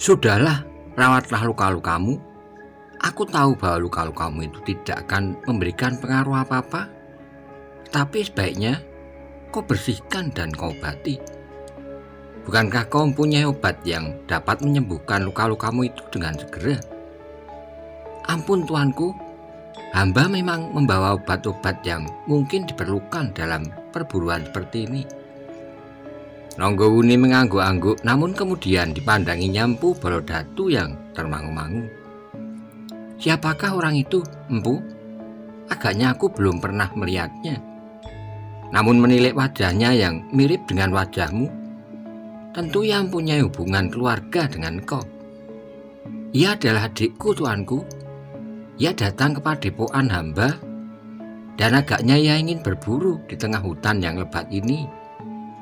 Sudahlah, rawatlah luka-lukamu. Aku tahu bahwa luka-lukamu itu tidak akan memberikan pengaruh apa-apa, tapi sebaiknya kau bersihkan dan kau obati. Bukankah kau mempunyai obat yang dapat menyembuhkan luka-lukamu itu dengan segera? Ampun tuanku, hamba memang membawa obat-obat yang mungkin diperlukan dalam perburuan seperti ini. Ronggowuni mengangguk-angguk, namun kemudian dipandangi Empu Balodatu yang termangu-mangu. Siapakah orang itu, Empu? Agaknya aku belum pernah melihatnya. Namun menilik wajahnya yang mirip dengan wajahmu, tentu ia mempunyai hubungan keluarga dengan kau. Ia adalah adikku, tuanku. Ia datang ke padepokan hamba, dan agaknya ia ingin berburu di tengah hutan yang lebat ini,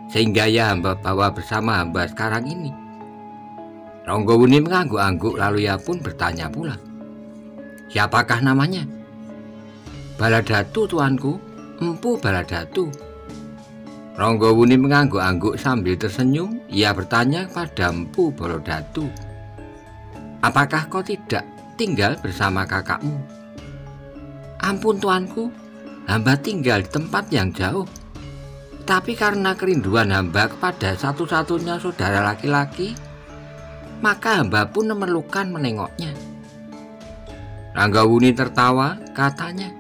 sehingga ia hamba bawa bersama hamba sekarang ini. Ronggowuni mengangguk-angguk, lalu ia pun bertanya pula, siapakah namanya? Baladatu, tuanku, Empu Baladatu. Ronggowuni mengangguk-angguk sambil tersenyum. Ia bertanya kepada Empu Balodatu, apakah kau tidak tinggal bersama kakakmu? Ampun tuanku, hamba tinggal di tempat yang jauh. Tapi karena kerinduan hamba kepada satu-satunya saudara laki-laki, maka hamba pun memerlukan menengoknya. Ronggowuni tertawa, katanya,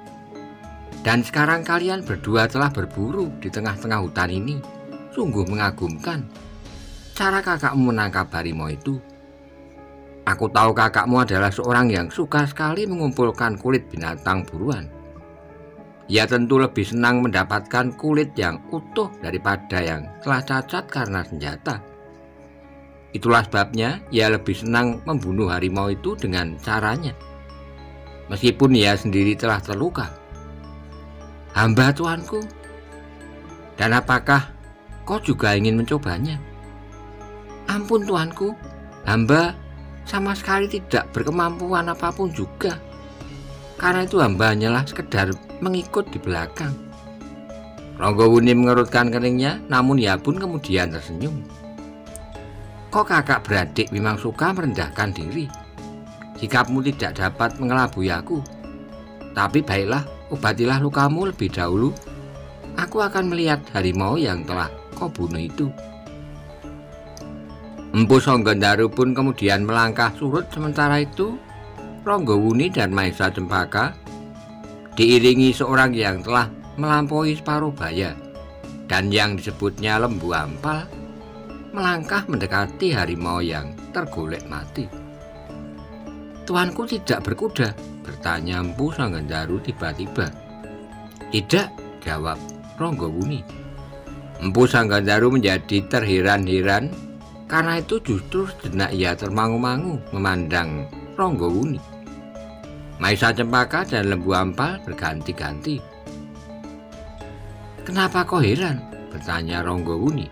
dan sekarang kalian berdua telah berburu di tengah-tengah hutan ini. Sungguh mengagumkan cara kakakmu menangkap harimau itu. Aku tahu kakakmu adalah seorang yang suka sekali mengumpulkan kulit binatang buruan. Ia tentu lebih senang mendapatkan kulit yang utuh daripada yang telah cacat karena senjata. Itulah sebabnya ia lebih senang membunuh harimau itu dengan caranya, meskipun ia sendiri telah terluka. Hamba tuanku, dan apakah kau juga ingin mencobanya? Ampun tuanku, hamba sama sekali tidak berkemampuan apapun juga. Karena itu hamba hanyalah sekedar mengikut di belakang. Ronggowuni mengerutkan keningnya, namun ia pun kemudian tersenyum. Kok kakak beradik memang suka merendahkan diri. Sikapmu tidak dapat mengelabui aku. Tapi baiklah, obatilah lukamu lebih dahulu. Aku akan melihat harimau yang telah kau bunuh itu. Empu Songgondaru pun kemudian melangkah surut. Sementara itu Ronggowuni dan Maesa Cempaka diiringi seorang yang telah melampaui separuh baya dan yang disebutnya Lembu Ampal melangkah mendekati harimau yang tergolek mati. Tuanku tidak berkuda? Bertanya Empu Songgondaru tiba-tiba. Tidak, jawab Ronggowuni. Empu Songgondaru menjadi terheran-heran. Karena itu justru sejenak ia termangu-mangu memandang Ronggowuni. Maesa Cempaka dan Lembu Ampal berganti-ganti. Kenapa kau heran? Bertanya Ronggowuni.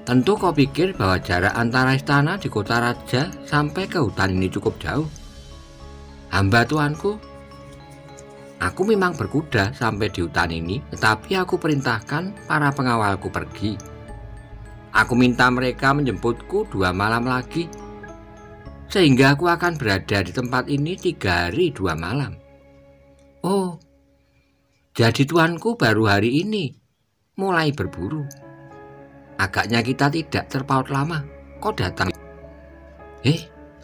Tentu kau pikir bahwa jarak antara istana di kota raja sampai ke hutan ini cukup jauh. Hamba tuanku, aku memang berkuda sampai di hutan ini, tetapi aku perintahkan para pengawalku pergi. Aku minta mereka menjemputku 2 malam lagi, sehingga aku akan berada di tempat ini 3 hari 2 malam. Oh, jadi tuanku baru hari ini mulai berburu. Agaknya kita tidak terpaut lama. Kau datang.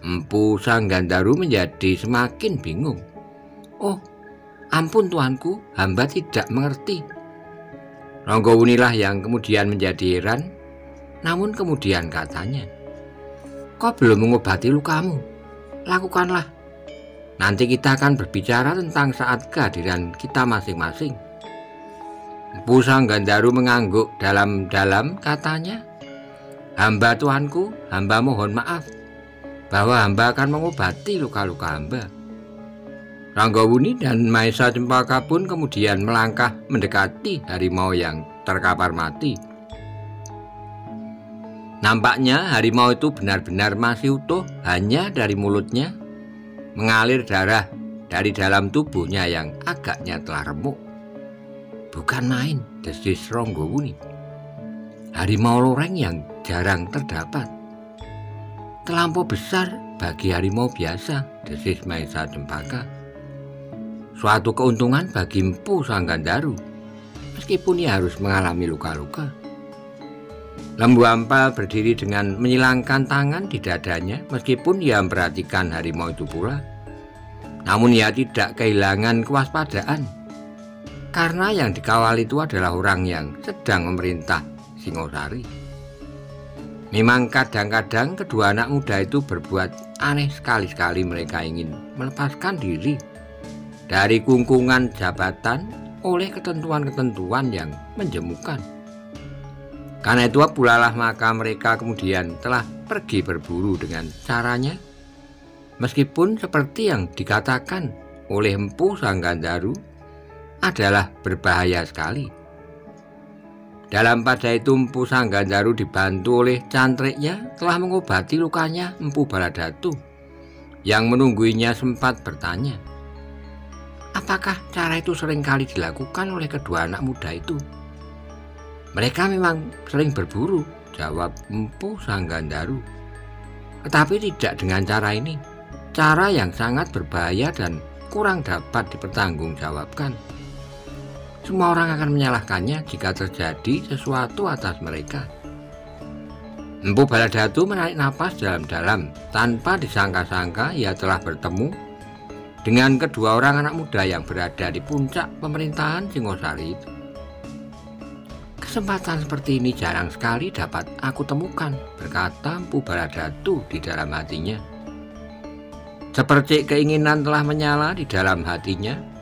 Empu Songgondaru menjadi semakin bingung. Oh, ampun tuanku, hamba tidak mengerti. Ronggowunilah yang kemudian menjadi heran. Namun kemudian katanya, kau belum mengobati lukamu. Lakukanlah. Nanti kita akan berbicara tentang saat kehadiran kita masing-masing. Empu Songgondaru mengangguk dalam-dalam, katanya, hamba tuanku, hamba mohon maaf bahwa hamba akan mengobati luka-luka hamba. Ronggowuni dan Maesa Cempaka pun kemudian melangkah mendekati harimau yang terkapar mati. Nampaknya harimau itu benar-benar masih utuh, hanya dari mulutnya mengalir darah dari dalam tubuhnya yang agaknya telah remuk. Bukan main, desis Ronggowuni. Harimau loreng yang jarang terdapat. terlampau besar bagi harimau biasa, desis Maesa Cempaka. Suatu keuntungan bagi Empu Sang Gandharu, meskipun ia harus mengalami luka-luka. Lembu Ampal berdiri dengan menyilangkan tangan di dadanya meskipun ia memperhatikan harimau itu pula. Namun ia tidak kehilangan kewaspadaan, karena yang dikawal itu adalah orang yang sedang memerintah Singosari. Memang kadang-kadang kedua anak muda itu berbuat aneh, sekali-sekali mereka ingin melepaskan diri dari kungkungan jabatan oleh ketentuan-ketentuan yang menjemukan. Karena itu pula lah maka mereka kemudian telah pergi berburu dengan caranya, meskipun seperti yang dikatakan oleh Empu Sang Gandharu adalah berbahaya sekali. Dalam pada itu Empu Sang Gandharu dibantu oleh cantriknya telah mengobati lukanya Empu Baladatu, yang menungguinya sempat bertanya, apakah cara itu seringkali dilakukan oleh kedua anak muda itu? Mereka memang sering berburu, jawab Empu Sang Gandharu. Tetapi tidak dengan cara ini, cara yang sangat berbahaya dan kurang dapat dipertanggungjawabkan. Semua orang akan menyalahkannya jika terjadi sesuatu atas mereka. Empu Baladatu menarik napas dalam-dalam. Tanpa disangka-sangka ia telah bertemu dengan kedua orang anak muda yang berada di puncak pemerintahan Singosari itu. Kesempatan seperti ini jarang sekali dapat aku temukan, berkata Empu Baladatu di dalam hatinya. Seperti keinginan telah menyala di dalam hatinya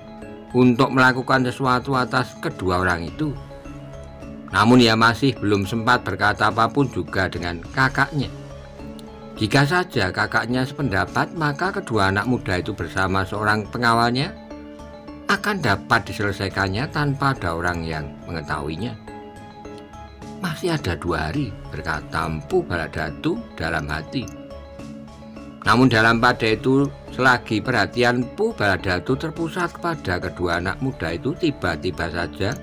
untuk melakukan sesuatu atas kedua orang itu. Namun ia masih belum sempat berkata apapun juga dengan kakaknya. Jika saja kakaknya sependapat, maka kedua anak muda itu bersama seorang pengawalnya akan dapat diselesaikannya tanpa ada orang yang mengetahuinya. Masih ada 2 hari, berkata Empu Baladatu dalam hati. Namun dalam pada itu, selagi perhatian Empu Baladatu terpusat kepada kedua anak muda itu, tiba-tiba saja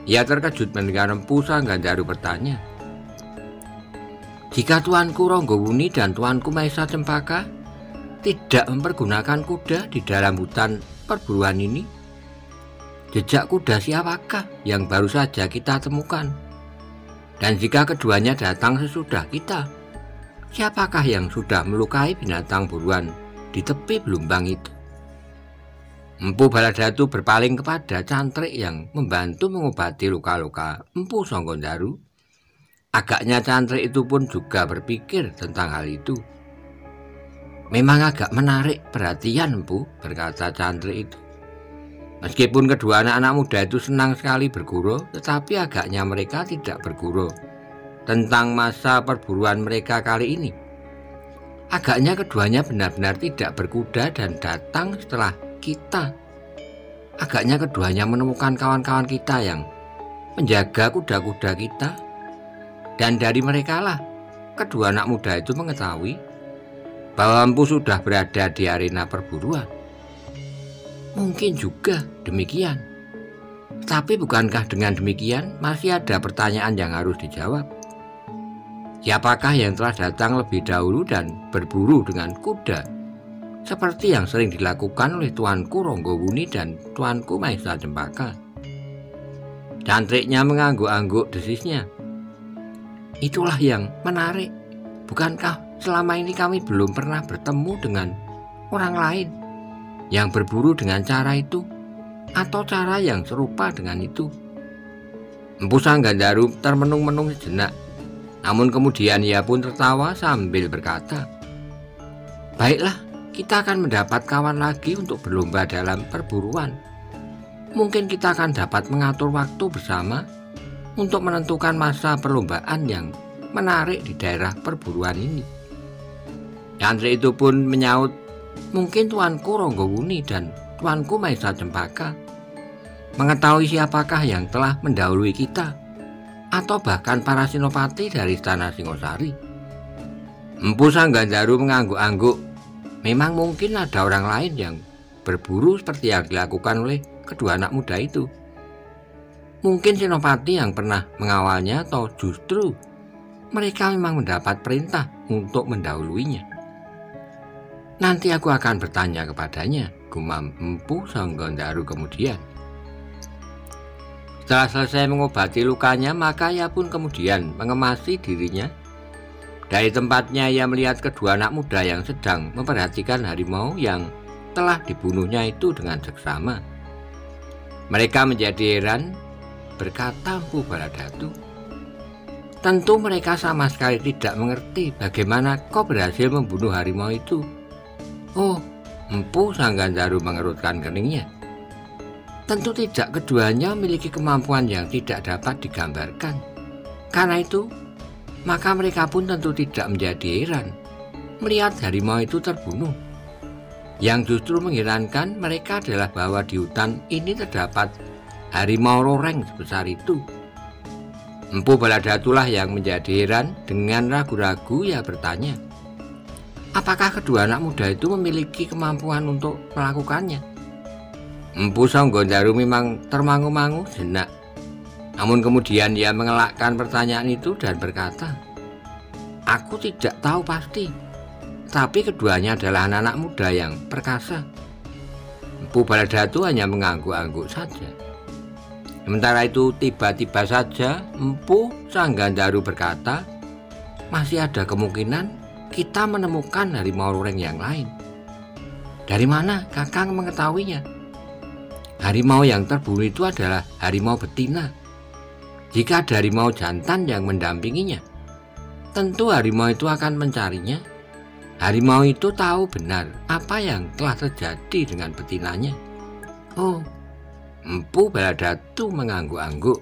ia terkejut mendengar Empu Sang Gandharu bertanya, jika Tuanku Ronggowuni dan Tuanku Maesa Cempaka tidak mempergunakan kuda di dalam hutan perburuan ini, jejak kuda siapakah yang baru saja kita temukan? Dan jika keduanya datang sesudah kita, siapakah yang sudah melukai binatang buruan di tepi belumbang itu? Empu Baladatu berpaling kepada cantrik yang membantu mengobati luka-luka Empu Sang Gandharu. Agaknya cantrik itu pun juga berpikir tentang hal itu. Memang agak menarik perhatian Empu, berkata cantrik itu. Meskipun kedua anak-anak muda itu senang sekali bergurau, tetapi agaknya mereka tidak bergurau tentang masa perburuan mereka kali ini. Agaknya keduanya benar-benar tidak berkuda dan datang setelah kita. Agaknya keduanya menemukan kawan-kawan kita yang menjaga kuda-kuda kita. Dan dari mereka lah kedua anak muda itu mengetahui bahwa Empu sudah berada di arena perburuan. Mungkin juga demikian. Tapi bukankah dengan demikian masih ada pertanyaan yang harus dijawab? Siapakah yang telah datang lebih dahulu dan berburu dengan kuda, seperti yang sering dilakukan oleh Tuanku Ronggowuni dan Tuanku Maesa Cempaka? Cantriknya mengangguk-angguk, desisnya. Itulah yang menarik. Bukankah selama ini kami belum pernah bertemu dengan orang lain yang berburu dengan cara itu, atau cara yang serupa dengan itu? Empu Sang Gandharu termenung-menung sejenak, namun kemudian ia pun tertawa sambil berkata, baiklah, kita akan mendapat kawan lagi untuk berlomba dalam perburuan. Mungkin kita akan dapat mengatur waktu bersama untuk menentukan masa perlombaan yang menarik di daerah perburuan ini. Cantrik itu pun menyaut, mungkin Tuanku Ronggowuni dan Tuanku Maesa Cempaka mengetahui siapakah yang telah mendahului kita, atau bahkan para senopati dari istana Singosari. Empu Sang Gandharu mengangguk-angguk. Memang mungkin ada orang lain yang berburu seperti yang dilakukan oleh kedua anak muda itu. Mungkin senopati yang pernah mengawalnya, atau justru mereka memang mendapat perintah untuk mendahuluinya. Nanti aku akan bertanya kepadanya, gumam Empu Songgondaro kemudian. Setelah selesai mengobati lukanya, maka ia pun kemudian mengemasi dirinya. Dari tempatnya ia melihat kedua anak muda yang sedang memperhatikan harimau yang telah dibunuhnya itu dengan seksama. Mereka menjadi heran, berkata Empu Baladatu, tentu mereka sama sekali tidak mengerti bagaimana kau berhasil membunuh harimau itu. Oh, Empu Songgondaro mengerutkan keningnya. Tentu tidak, keduanya memiliki kemampuan yang tidak dapat digambarkan. Karena itu, maka mereka pun tentu tidak menjadi heran melihat harimau itu terbunuh. Yang justru mengherankan mereka adalah bahwa di hutan ini terdapat harimau loreng sebesar itu. Empu Baladatulah yang menjadi heran. Dengan ragu-ragu ia bertanya, apakah kedua anak muda itu memiliki kemampuan untuk melakukannya? Empu Songgondaro memang termangu-mangu sejenak. Namun kemudian ia mengelakkan pertanyaan itu dan berkata, aku tidak tahu pasti, tapi keduanya adalah anak-anak muda yang perkasa. Empu Baladatu hanya mengangguk-angguk saja. Sementara itu tiba-tiba saja Empu Songgondaro berkata, masih ada kemungkinan kita menemukan harimau loreng yang lain. Dari mana Kakang mengetahuinya? Harimau yang terbunuh itu adalah harimau betina. Jika ada harimau jantan yang mendampinginya, tentu harimau itu akan mencarinya. Harimau itu tahu benar apa yang telah terjadi dengan betinanya. Oh, Empu Baladatu mengangguk-angguk.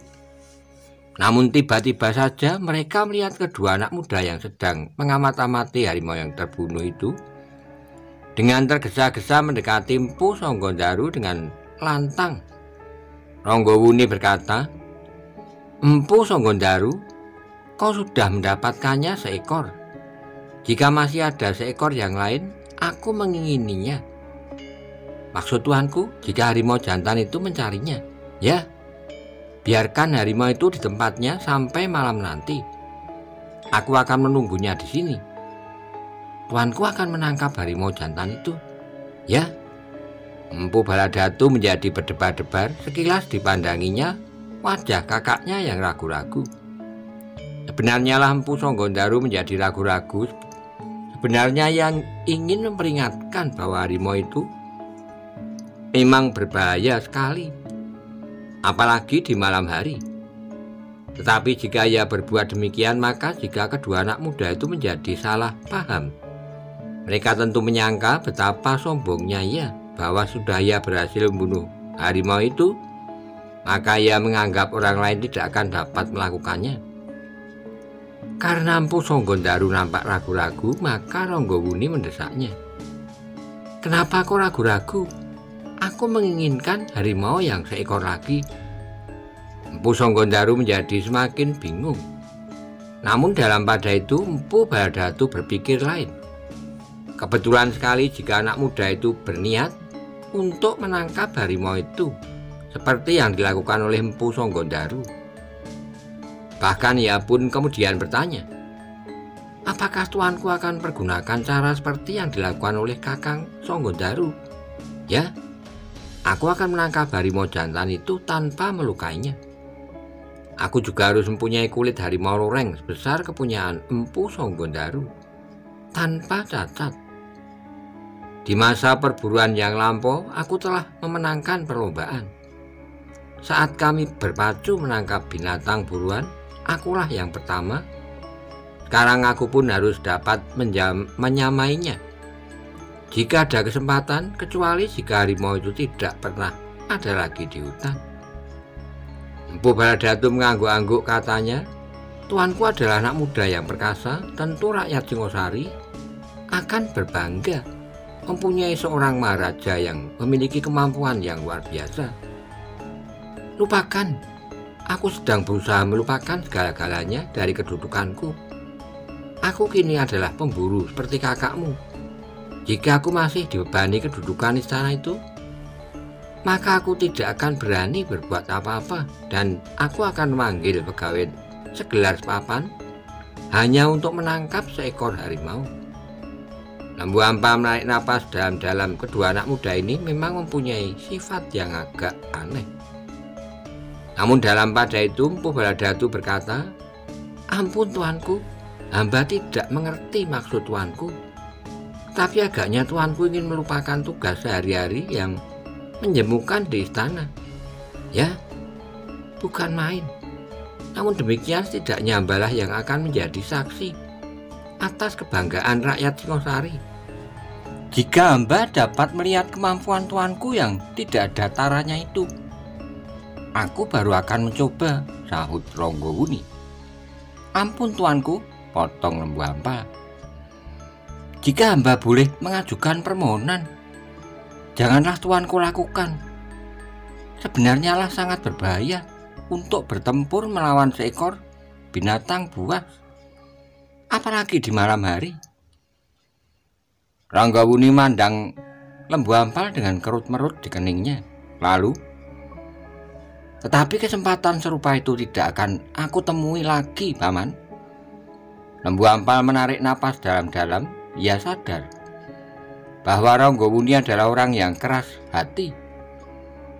Namun tiba-tiba saja mereka melihat kedua anak muda yang sedang mengamat-amati harimau yang terbunuh itu. Dengan tergesa-gesa mendekati Empu Songgondaro dengan lantang. Ronggowuni berkata, Empu Songgondaro, kau sudah mendapatkannya seekor. Jika masih ada seekor yang lain, aku mengingininya. Maksud tuanku, jika harimau jantan itu mencarinya, ya, biarkan harimau itu di tempatnya sampai malam nanti. Aku akan menunggunya di sini. Tuanku akan menangkap harimau jantan itu, ya. Empu Baladatu menjadi berdebar-debar. Sekilas dipandanginya wajah kakaknya yang ragu-ragu. Sebenarnya lah Empu Songgondaro menjadi ragu-ragu. Sebenarnya yang ingin memperingatkan bahwa harimau itu memang berbahaya sekali, apalagi di malam hari. Tetapi jika ia berbuat demikian, maka jika kedua anak muda itu menjadi salah paham, mereka tentu menyangka betapa sombongnya ia, bahwa sudah ia berhasil membunuh harimau itu, maka ia menganggap orang lain tidak akan dapat melakukannya. Karena Empu Songgondaro nampak ragu-ragu, maka Ronggowuni mendesaknya. Kenapa kau ragu-ragu? Aku menginginkan harimau yang seekor lagi. Empu Songgondaro menjadi semakin bingung. Namun dalam pada itu Empu Baladatu berpikir lain. Kebetulan sekali jika anak muda itu berniat untuk menangkap harimau itu, seperti yang dilakukan oleh Empu Songgondaro. Bahkan ia pun kemudian bertanya, apakah tuanku akan pergunakan cara seperti yang dilakukan oleh Kakang Songgondaro? Ya, aku akan menangkap harimau jantan itu tanpa melukainya. Aku juga harus mempunyai kulit harimau loreng sebesar kepunyaan Empu Songgondaro, tanpa cacat. Di masa perburuan yang lampau, aku telah memenangkan perlombaan. Saat kami berpacu menangkap binatang buruan, akulah yang pertama. Sekarang aku pun harus dapat menyamainya. Jika ada kesempatan, kecuali jika harimau itu tidak pernah ada lagi di hutan. Empu Baladatu mengangguk-angguk, katanya, tuanku adalah anak muda yang perkasa. Tentu rakyat Singosari akan berbangga mempunyai seorang maharaja yang memiliki kemampuan yang luar biasa. Lupakan, aku sedang berusaha melupakan segala-galanya dari kedudukanku. Aku kini adalah pemburu seperti kakakmu. Jika aku masih dibebani kedudukan istana itu, maka aku tidak akan berani berbuat apa-apa, dan aku akan memanggil pegawai segelas papan hanya untuk menangkap seekor harimau. Lembu Ampal menarik napas dalam-dalam. Kedua anak muda ini memang mempunyai sifat yang agak aneh. Namun dalam pada itu Empu Baladatu berkata, "Ampun tuanku, hamba tidak mengerti maksud tuanku. Tapi agaknya tuanku ingin melupakan tugas sehari-hari yang menjemukan di istana. Ya, bukan main. Namun demikian setidaknya hambalah yang akan menjadi saksi atas kebanggaan rakyat Singosari. Jika hamba dapat melihat kemampuan tuanku yang tidak ada taranya itu, aku baru akan mencoba," sahut Ronggowuni. "Ampun tuanku," potong Lembu Ampal. "Jika hamba boleh mengajukan permohonan, janganlah tuanku lakukan. Sebenarnya lah sangat berbahaya untuk bertempur melawan seekor binatang buas, apalagi di malam hari." Ronggowuni mandang Lembu Ampal dengan kerut-merut di keningnya. Lalu, "Tetapi kesempatan serupa itu tidak akan aku temui lagi, Paman." Lembu Ampal menarik napas dalam-dalam. Ia sadar bahwa Ronggowuni adalah orang yang keras hati,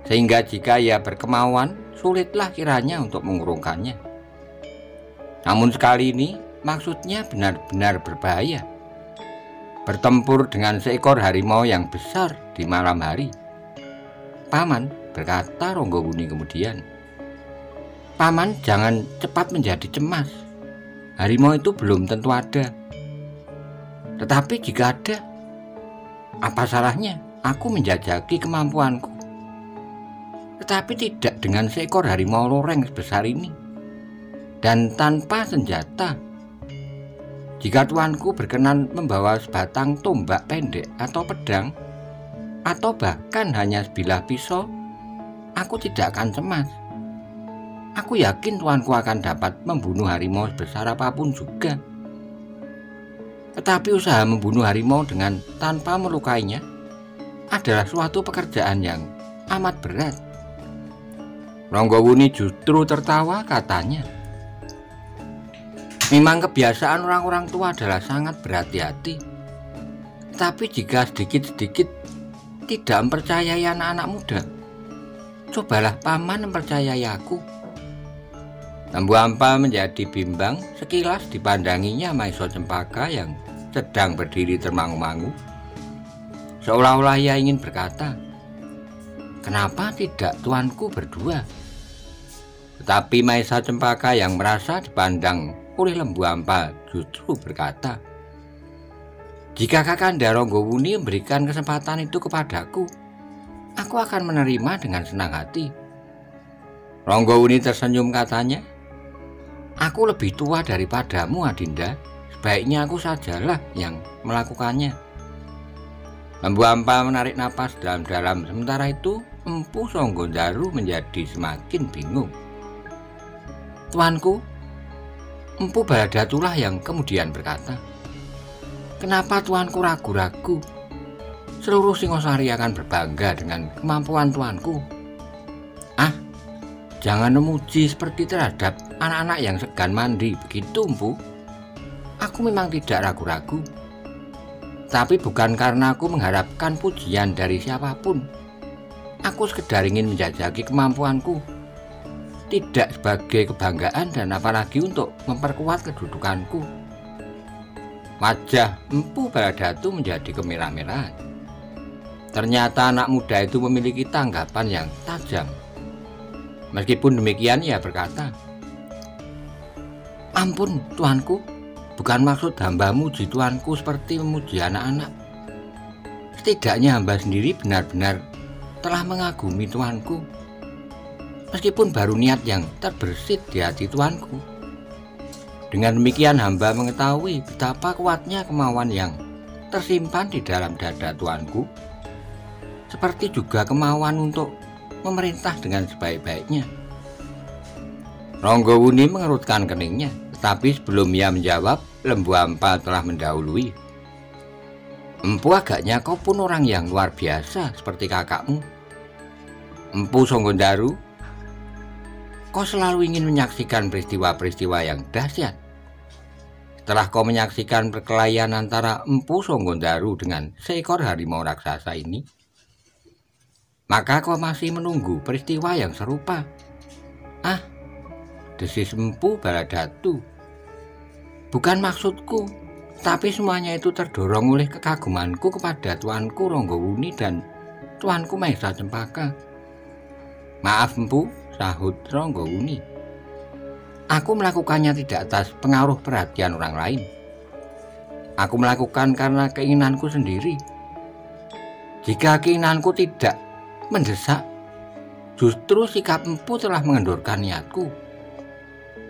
sehingga jika ia berkemauan, sulitlah kiranya untuk mengurungkannya. Namun sekali ini maksudnya benar-benar berbahaya. Bertempur dengan seekor harimau yang besar di malam hari. "Paman," berkata Ronggowuni kemudian, "Paman jangan cepat menjadi cemas. Harimau itu belum tentu ada. Tetapi jika ada, apa salahnya aku menjajaki kemampuanku? Tetapi tidak dengan seekor harimau loreng sebesar ini, dan tanpa senjata. Jika tuanku berkenan membawa sebatang tombak pendek atau pedang, atau bahkan hanya sebilah pisau, aku tidak akan cemas. Aku yakin tuanku akan dapat membunuh harimau sebesar apapun juga. Tetapi usaha membunuh harimau dengan tanpa melukainya adalah suatu pekerjaan yang amat berat." Ronggowuni justru tertawa, katanya, "Memang kebiasaan orang-orang tua adalah sangat berhati-hati. Tapi jika sedikit-sedikit tidak mempercayai anak-anak muda, cobalah Paman mempercayai aku." Lembu Ampal menjadi bimbang. Sekilas dipandanginya Maiso Cempaka yang sedang berdiri termangu-mangu, seolah-olah ia ingin berkata, "Kenapa tidak tuanku berdua?" Tetapi Maiso Cempaka yang merasa dipandang oleh Lembu Ampal justru berkata, "Jika Kakanda Ronggowuni memberikan kesempatan itu kepadaku, aku akan menerima dengan senang hati." Ronggowuni tersenyum, katanya, "Aku lebih tua daripadamu, Adinda. Sebaiknya aku sajalah yang melakukannya." Lembu Ampal menarik napas dalam-dalam. Sementara itu Empu Songgondaru menjadi semakin bingung. "Tuanku," Empu Baladatulah yang kemudian berkata, "kenapa tuanku ragu-ragu? Seluruh Singosari akan berbangga dengan kemampuan tuanku." "Ah, jangan memuji seperti terhadap anak-anak yang segan mandi begitu, Empu. Aku memang tidak ragu-ragu. Tapi bukan karena aku mengharapkan pujian dari siapapun. Aku sekedar ingin menjajaki kemampuanku. Tidak sebagai kebanggaan dan apalagi untuk memperkuat kedudukanku." Wajah Empu Baladatu menjadi kemerah-merahan. Ternyata anak muda itu memiliki tanggapan yang tajam. Meskipun demikian ia berkata, "Ampun tuanku, bukan maksud hamba muji tuanku seperti memuji anak-anak. Setidaknya hamba sendiri benar-benar telah mengagumi tuanku. Meskipun baru niat yang terbersit di hati tuanku. Dengan demikian hamba mengetahui betapa kuatnya kemauan yang tersimpan di dalam dada tuanku, seperti juga kemauan untuk memerintah dengan sebaik-baiknya." Ronggowuni mengerutkan keningnya, tetapi sebelum ia menjawab, Lembu Ampal telah mendahului. "Empu, agaknya kau pun orang yang luar biasa seperti kakakmu. Empu Songgondaru, kau selalu ingin menyaksikan peristiwa-peristiwa yang dahsyat. Setelah kau menyaksikan perkelahian antara Empu Songgondaru dengan seekor harimau raksasa ini, maka kau masih menunggu peristiwa yang serupa. Ah, desis Empu Baladatu. Bukan maksudku, tapi semuanya itu terdorong oleh kekagumanku kepada Tuanku Ronggowuni dan Tuanku Mahesa Cempaka. Maaf Empu, sahut Ronggowuni. Aku melakukannya tidak atas pengaruh perhatian orang lain. Aku melakukan karena keinginanku sendiri. Jika keinginanku tidak mendesak, justru sikap Empu telah mengendorkan niatku.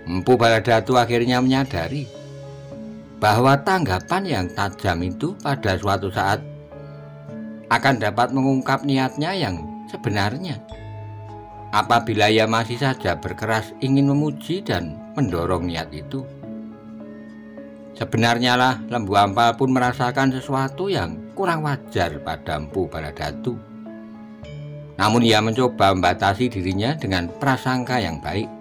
Empu Baladatu akhirnya menyadari bahwa tanggapan yang tajam itu pada suatu saat akan dapat mengungkap niatnya yang sebenarnya. Apabila ia masih saja berkeras ingin memuji dan mendorong niat itu. Sebenarnya lah Lembu Ampal pun merasakan sesuatu yang kurang wajar pada Empu Baladatu. Namun ia mencoba membatasi dirinya dengan prasangka yang baik.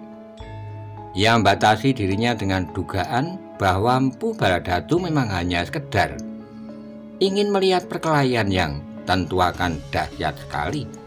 Ia membatasi dirinya dengan dugaan bahwa Empu Baladatu memang hanya sekedar ingin melihat perkelahian yang tentu akan dahsyat sekali.